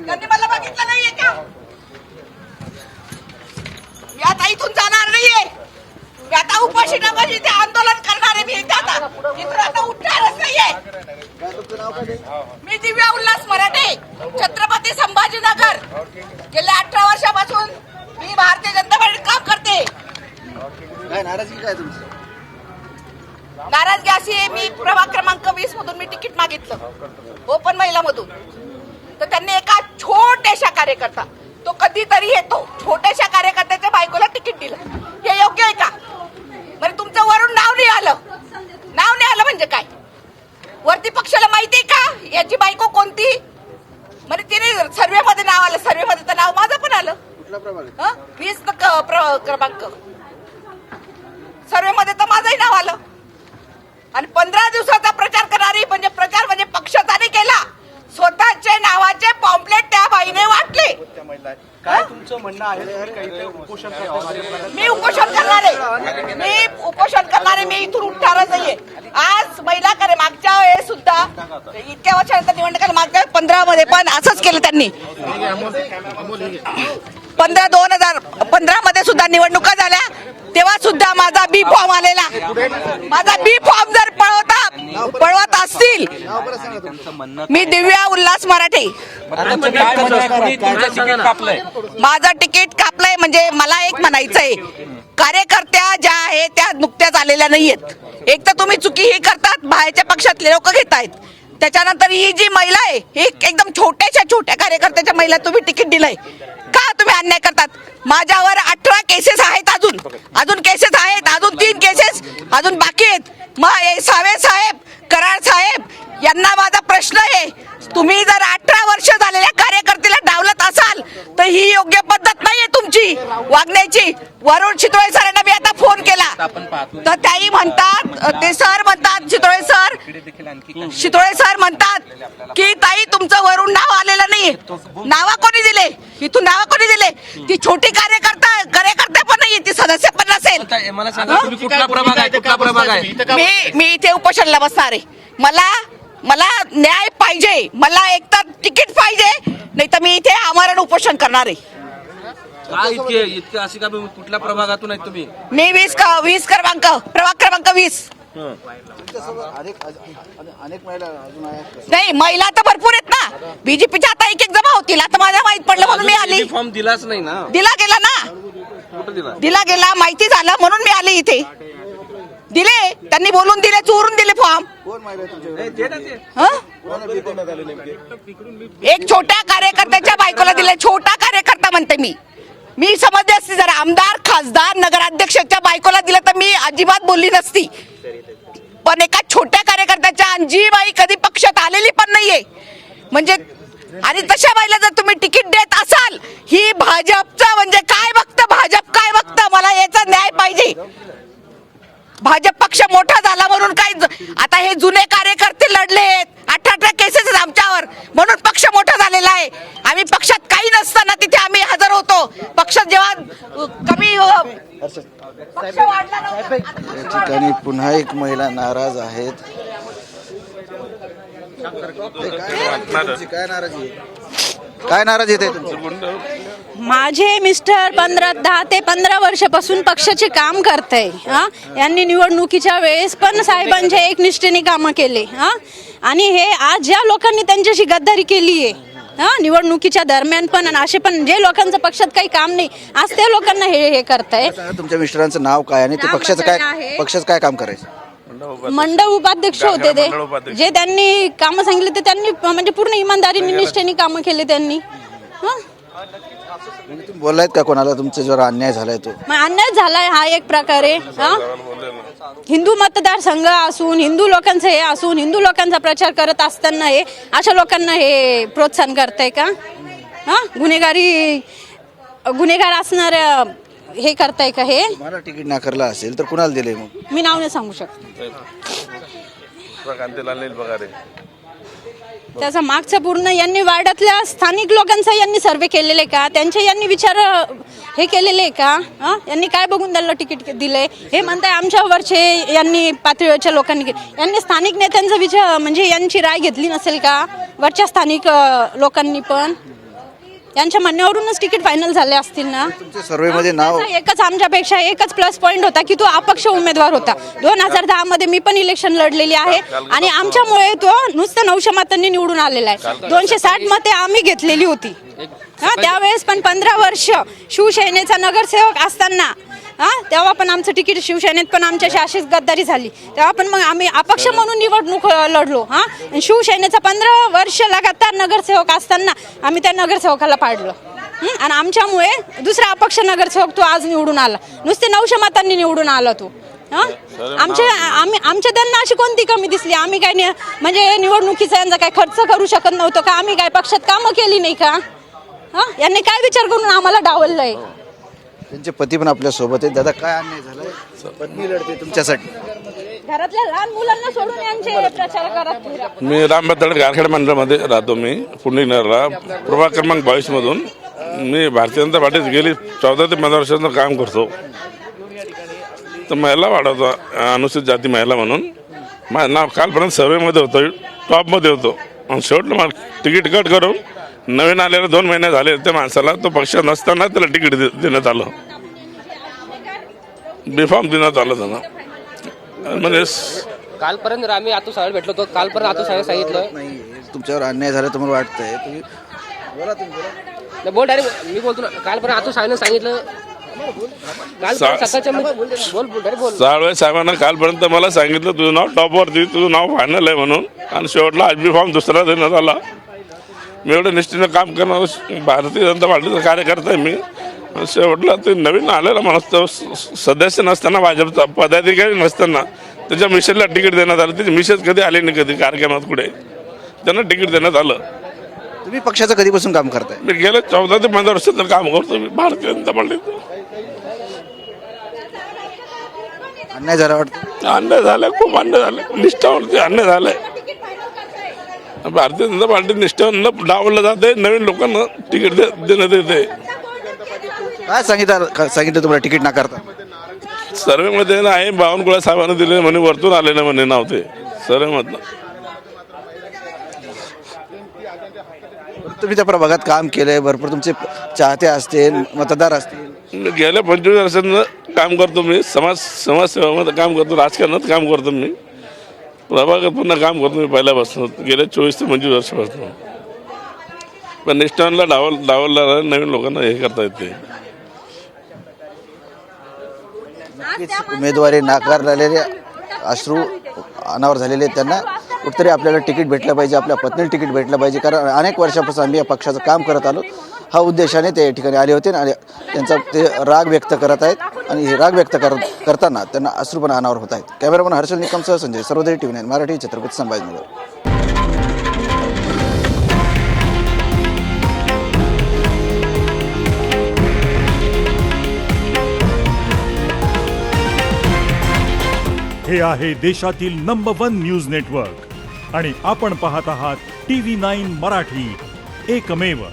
त्यांनी मला बघितलं नाहीये का? मी आता इथून जाणार नाहीये. मी आता उपाशी नका इथे आंदोलन करणार आहे. मी इथे आता उठणारच नाहीये. मी दिव्या उल्हास मराठे, छत्रपती संभाजीनगर. गेल्या 18 वर्षापासून मी भारतीय जनता पार्टीत काम करते. काय नाराजगी काय तुमची? नाराजगी अशी आहे, मी प्रभाग क्रमांक 20 मधून मी तिकीट मागितलं ओपन महिला मधून. तर त्यांनी एका छोट्याशा कार्यकर्ता, तो कधीतरी येतो, छोट्याशा कार्यकर्त्याच्या बायकोला तिकीट दिलं. हे योग्य आहे का? बरं, तुमचं वरून नाव नाही आलं. नाव नाही आलं म्हणजे काय? वरती पक्षाला माहिती आहे का याची बायको कोणती? म्हणजे तिने सर्वे मध्ये नाव आलं. सर्वे मध्ये तर नाव माझं पण आलं. कुठला प्रभाग? 20 क्रमांक. सर्वे मध्ये तर माझंही नाव आलं. आणि 15 दिवसाचा प्रचार करणारी, म्हणजे प्रचार म्हणजे पक्षाचा नाही केला, स्वतःचे नावाचे पॉम्पलेट त्या बाईने वाटले. काय तुमचं म्हणणं आहे? मी उपोषण करणार आहे. मी इथून उठणारच नाहीये. आज महिला करे मागच्या वेळेस सुद्धा इतक्या वर्षानंतर निवडणुका, मागच्या 15 मध्ये पण असंच केलं त्यांनी. 2015 मध्ये सुद्धा निवडणुका झाल्या, तेव्हा सुद्धा माझा बी फॉर्म आलेला. माझा बी फॉर्म जर पळवत असतील, मी दिव्या उल्हास मराठे. माझं तिकीट कापलंय म्हणजे मला एक म्हणायचंय, कार्यकर्त्या ज्या आहेत त्या नुकत्याच आलेल्या नाहीयेत. एक तर तुम्ही चुकी ही करतात, बाहेरच्या पक्षातले लोक घेतायत. त्याच्यानंतर ही जी महिला आहे, ही एकदम छोट्या कार्यकर्त्याच्या महिला तुम्ही तिकीट दिलंय का? तुम्ही अन्याय करतात. माझ्यावर 18 केसेस आहेत, अजून केसेस आहेत, अजून 3 केसेस अजून बाकी आहेत. मग सावे साहेब, कराड साहेब यांना माझा प्रश्न आहे, तुम्ही जर 18 वर्ष झालेल्या कार्यकर्त्याला डावलत असाल तर ही योग्य पद्धत नाहीये तुमची वागण्याची. वरुण शितोळे सरांना मी आता फोन केला तर त्याही म्हणतात, ते सर म्हणतात, शितोळे सर म्हणतात की ताई तुमचं वरून नाव आलेलं नाही. नावा कोणी दिले? इथून नावा कोणी दिले? ती छोटी कार्यकर्ता पण नाही, ती सदस्य पण नसेल. मला सांगा, तुम्ही कुठला प्रभाग आहे? मी इथे उपोषणला बसणार आहे. मला न्याय पाहिजे. मला एकतर तिकीट पाहिजे, नाही तर मी इथे आमरण उपोषण करणार आहे. काय इतके अशी का? कुठल्या प्रभागातून आहेत तुम्ही? मी 20 क्रमांक, प्रभाग क्रमांक 20. अनेक महिला अजून आहेत. नाही, महिला तर भरपूर आहेत ना. बीजेपीच्या आता एक जमा होतील. आता माझ्या माहित पडलं म्हणून मी आली. फॉर्म दिलाच नाही ना? दिला गेला ना. कुठं दिला? दिला गेला, माहिती झालं म्हणून मी आली इथे. दिले, त्यांनी बोलून दिले, चोरून दिले फॉर्म. कोण महिला तुमच्या? एक छोट्या कार्यकर्त्याच्या बायकोला दिले. छोटा कार्यकर्ता म्हणते मी समजते असते. जर आमदार, खासदार, नगराध्यक्षाच्या बायकोला दिलं तर मी अजिबात बोलली नसती. पण एका छोट्या कार्यकर्त्याच्या, जी बाई कधी पक्षात आलेली पण नाहीये म्हणजे, आणि तशा बाईला जर तुम्ही तिकीट देत असाल, ही भाजपचं म्हणजे काय बघतं? भाजप काय बघतं? मला याचा न्याय पाहिजे. भाजप पक्ष मोठा झाला म्हणून काय? आता हे जुने कार्यकर्ते लढलेत, 18 केसेस आमच्यावर, म्हणून पक्ष मोठा झालेला आहे. आम्ही पक्षात काही नसताना तिथे आम्ही हजर होतो. पक्षात जेव्हा कमी पक्ष वाढला नव्हता. या ठिकाणी पुन्हा एक महिला नाराज आहेत. काय नाराजी आहे? काय नाराजी आहे तुमची? माझे मिस्टर 10 ते 15 वर्षापासून पक्षाचे काम करताय. यांनी निवडणुकीच्या वेळेस पण साहेबांच्या एकनिष्ठेने कामं केले. आणि हे आज ज्या लोकांनी त्यांच्याशी गद्दारी केली आहे निवडणुकीच्या दरम्यान पण, आणि असे पण जे लोकांचं पक्षात काही काम नाही, आज त्या लोकांना हे करताय. तुमच्या मिस्टरांचं नाव काय आणि ते पक्षाचं काय काम करायचं? मंडळ उपाध्यक्ष होते ते. जे त्यांनी कामं सांगितले ते त्यांनी म्हणजे पूर्ण इमानदारीने निष्ठेने कामं केले त्यांनी. तुम्ही बोललायत का कोणाला तुमचा जो अन्याय झालाय तो? अन्याय झालाय हा एक प्रकारे. हिंदू मतदारसंघ असून, हिंदू लोकांचं हे असून, हिंदू लोकांचा प्रचार करत असताना हे अशा लोकांना हे प्रोत्साहन करताय का? गुन्हेगार असणाऱ्या हे करताय का? हे मला तिकीट नाकारला असेल तर कुणाला दिले? मग मी नाव नाही सांगू शकत. त्याचा मागचं पूर्ण यांनी वाड्यातल्या स्थानिक लोकांचा यांनी सर्वे केलेले का, त्यांचे यांनी विचार हे केलेले का? यांनी काय बघून त्यांना तिकीट दिलंय? हे म्हणताय आमच्यावरचे यांनी पातळीवरच्या लोकांनी यांनी स्थानिक नेत्यांचा विचार म्हणजे यांची राय घेतली नसेल का? वरच्या स्थानिक लोकांनी पण यांच्या म्हणण्यावरूनच तिकीट फायनल झाले असतील ना. तुमच्या सर्वेमध्ये नाव त्याचा एकच आमच्यापेक्षा एकच प्लस पॉईंट होता की तो अपक्ष उमेदवार होता. 2010 मध्ये मी पण इलेक्शन लढलेली आहे आणि आमच्यामुळे तो नुसतं 900 मतांनी निवडून आलेला आहे. 260 मते आम्ही घेतलेली होती. त्यावेळेस पण 15 वर्ष शिवसेनेचा नगरसेवक असताना तेव्हा पण आमचं तिकीट शिवसेनेत पण आमच्याशी अशीच गद्दारी झाली. तेव्हा पण मग आम्ही अपक्ष म्हणून निवडणूक लढलो. शिवसेनेचा 15 वर्ष लगातार नगरसेवक असताना आम्ही त्या नगरसेवकाला पाडलं आणि आमच्यामुळे दुसरा अपक्ष नगरसेवक तो आज निवडून आला. नुसते 900 मतांनी निवडून आला तो. आमच्या त्यांना अशी कोणती कमी दिसली? आम्ही काय म्हणजे निवडणुकीचा यांचा काय खर्च करू शकत नव्हतो का? आम्ही काय पक्षात कामं केली नाही का? यांनी काय विचार करून आम्हाला डावललंय? त्यांचे पती पण आपल्या सोबत आहेत. दादा, काय अन्याय झालाय? पत्नी लढते तुमच्यासाठी. घरातल्या लहान मुलांना सोडून यांचे प्रचार करत. मी रामबत्तड गारखेड मंडळामध्ये राहतो. मी पुणेनगरला प्रभाग क्रमांक 22 मधून. मी भारतीय जनता पार्टीत गेली 14 ते 15 वर्षाचं काम करतो. तर महिला वाढवतो, अनुसूचित जाती महिला म्हणून माझं नाव कालपर्यंत सर्वेमध्ये होतं, टॉपमध्ये होतो. आणि शेवटलं मला तिकीट कट करून नवीन आलेलं 2 महिने झाले त्या माणसाला तो पक्ष नसताना त्याला तिकीट देण्यात आलं, बेफॉर्म देण्यात आलं त्यांना. म्हणजे कालपर्यंत आम्ही आतू साहेब भेटलो होतो. कालपर्यंत आतू साहेब सांगितलं नाही, तुमच्यावर अन्याय झाला तुम्हाला वाटतंय. तुम्ही बोला, तुम्ही बोला. नाही, बोल डायरेक्ट मी बोलतो ना. कालपर्यंत आतू साहेबने सांगितलं. कालपर्यंत सकाळच्या बोल डायरेक्ट बोल. साळवे साहेबांना कालपर्यंत मला सांगितलं तुझं नाव टॉपवरती, तुझं नाव फायनल आहे म्हणून. आणि शेवटला आज बेफॉर्म दुसरा देण्यात आला. मी एवढं निष्ठेनं काम करणार भारतीय जनता पार्टीचा कार्यकर्ता आहे मी. शेवटला ते नवीन आलेला माणूस तो सदस्य नसताना, भाजपचा पदाधिकारी नसताना त्याच्या मिशनला तिकीट देण्यात आलं. त्याची मिसेस कधी आली नाही कधी कार्यक्रमात कुठे, त्यांना तिकीट देण्यात आलं. तुम्ही पक्षाचं कधीपासून काम करताय? मी गेले 14 ते 15 वर्षाचं काम करतो मी भारतीय जनता पार्टीत. अन्याय झाला वाटतं? अन्याय झालाय, खूप अन्याय झालाय, निष्ठावरती अन्याय झालाय. भारतीय जनता पार्टी निष्ठावरनं डावलं जाते, नवीन लोकांना तिकीट देण्यात येते. काय सांगितलं तुम्हाला तिकीट नाकारता? सर्वेमध्ये आहे बावनकुळे साहेबांना दिले म्हणे, वरतून आलेलं म्हणे नाव ते सर्वेमधनं. तुम्ही त्या प्रभागात काम केलंय, भरपूर तुमचे चाहते असतील, मतदार असतील. गेल्या 25 वर्षांचं काम करतो मी. समाजसेवामध्ये काम करतो, राजकारणात काम करतो मी, प्रभागात पुन्हा काम करतो मी पहिल्यापासून गेल्या 24 ते 25 वर्षापासून. पण निष्ठावनला डावलला नवीन लोकांना हे करता येते. उमेदवारी नाकारलेले अश्रू अनावर झालेले त्यांना कुठतरी आपल्याला तिकीट भेटलं पाहिजे, आपल्या पत्नीला तिकीट भेटलं पाहिजे. कारण अनेक वर्षापासून आम्ही या पक्षाचं काम करत आलो, हा उद्देशाने ते या ठिकाणी आले होते आणि त्यांचा ते राग व्यक्त करत आहेत. आणि हे राग व्यक्त करताना त्यांना अश्रू पण अनावर होत आहेत. कॅमेरामन हर्षल निकमसह संजय सर्वोदय TV9 मराठी, छत्रपती संभाजीनगर. हे आहे देशातील नंबर 1 न्यूज नेटवर्क आणि आपण पाहत आहात TV9 मराठी, एकमेव.